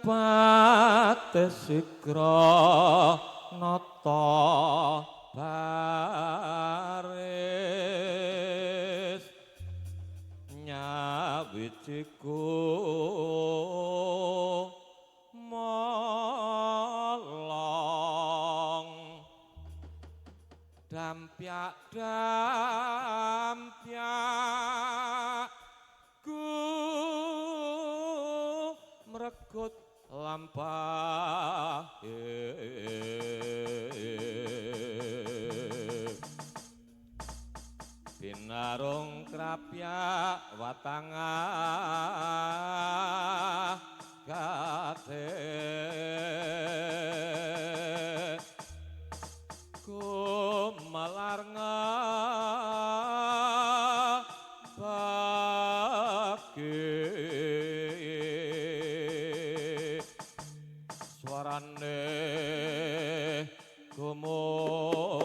pate sikra nata baris nyawiciku molong dampyak ku mregut lampahe binarung krapyak watangah gate kumalar ngabagi suarane gumoro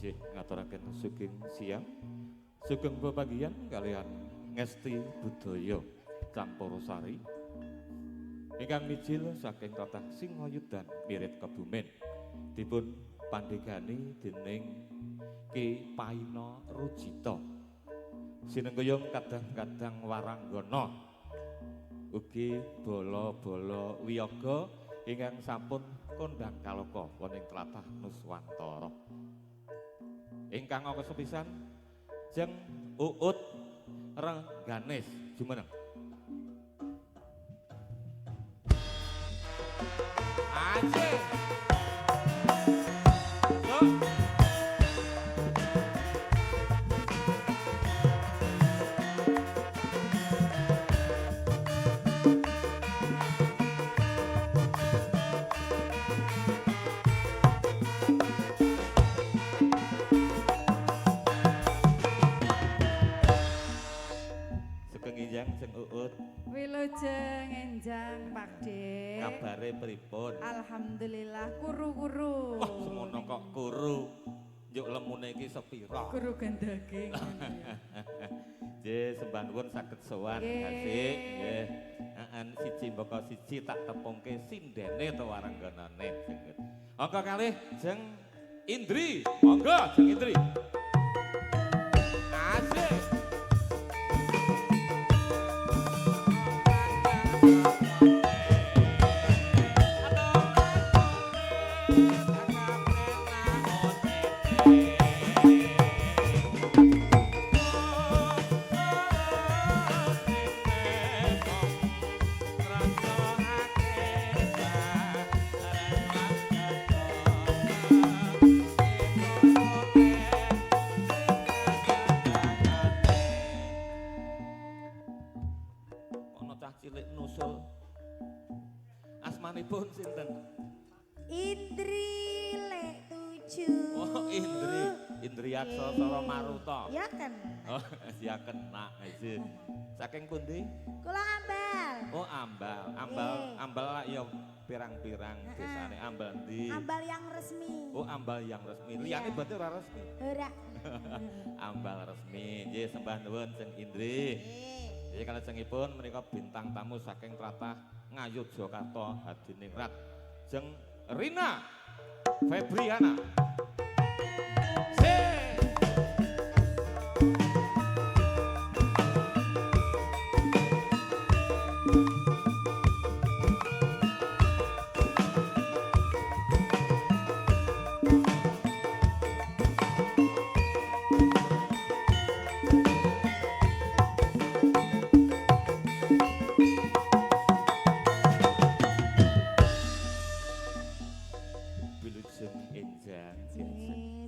Nggih, ngaturaken sugeng siang. Sugeng bebagian kalian ngesti budaya Campursari. Ingkang mijil saking kathah Singayudan Mirit Kebumen dipun pandhegani dening Ki Paina Rujita. Sinengguyung kadang-kadang waranggana ugi bala-bala wiyaga ingkang sampun kondhang kaloka wonten tlatah Nuswantara. Ingkang angka sepisan Jeng Uut Rengganis jumeneng. Asik. Jeng Uut. Wilujeng enjang Pakde. Kabare pripun? Alhamdulillah kuru-kuru. Oh, semono kok kuru. Njuk lemune iki sepira? Kuru gendaging. Nggih, sembah nuwun saged sowan kasih. Nggih. Heeh, siji mbaka siji tak tepungke sindene to warangganane. Angka kalih Jeng Indri. Monggo Jeng Indri. Asik. Cilik nusul asmanipun sinten? Indri Lek 7. Oh, Indri Aksara Maruta. Ya kan. Oh, ya kena iki. Saking pundi? Kula Ambal. Oh, Ambal ya pirang-pirang desane Ambal ndi? Ambal yang resmi. Oh, Ambal yang resmi. Liyane berarti ora resmi. Ora. Ambal resmi. Nggih, sembah nuwun Jeng Indri. Jadi kalajengipun menika bintang tamu saking tlatah Ngayogyakarta Hadiningrat Jeng Rina Febriana.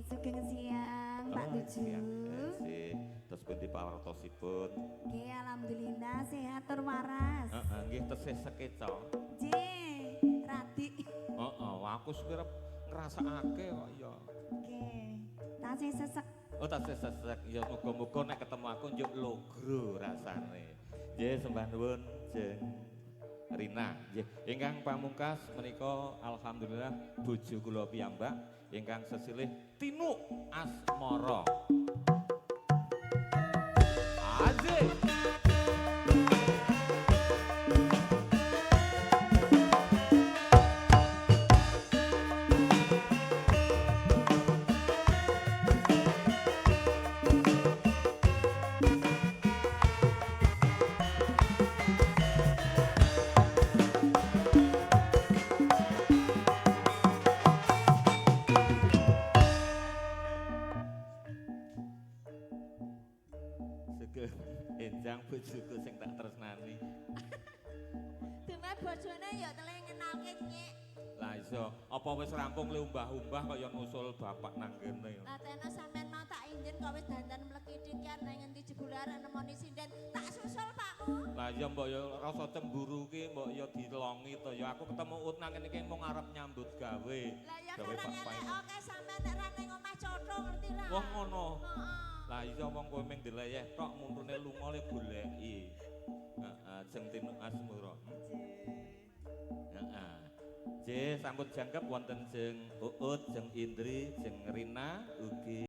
Sugeng siang Pak Tuju. Terus pundi pawartosipun? Nggih alhamdulillah sehat tur waras. Heeh, nggih tesih sekeca. Nggih, radi. Heeh, aku sepira ngrasakake kok ya. Nggih. Tasih sesek. Oh, tasih sesek. Ya muga-muga nek ketemu aku njuk logro rasane. Nggih, sembah nuwun Jeng Rina. Nggih, ingkang pamungkas menika alhamdulillah bojo kula piyambak ingkang sesilih Tinu Asmara. Asik. Enjang bojoku sing tak tresnani. Demet bojone ya teleh ngenalke nyek. Lah iso, apa wis rampung le umbah-umbah kaya nusul bapak nang kene. Lah tena sampean mau tak injen kok wis dandan mlekidit kan nang ngendi jebule arek nemoni sinden tak susul Pakmu. Lah iya mbok ya rasa cemburu ki mbok ya dilongi to ya aku ketemu Ut nang kene iki mung arep nyambut gawe. Lah ya Gawe karena Pak nek oke sampean nek ra ning omah cotho ngerti ra? Wah ngono. Heeh. Lah iya wong kowe ming dileyeh tok muntune lunga le goleki. Heeh, Jeng Tinu Asmara. Heeh. J sambut jangkep wonten Jeng Uut, Jeng Indri, Jeng Rina ugi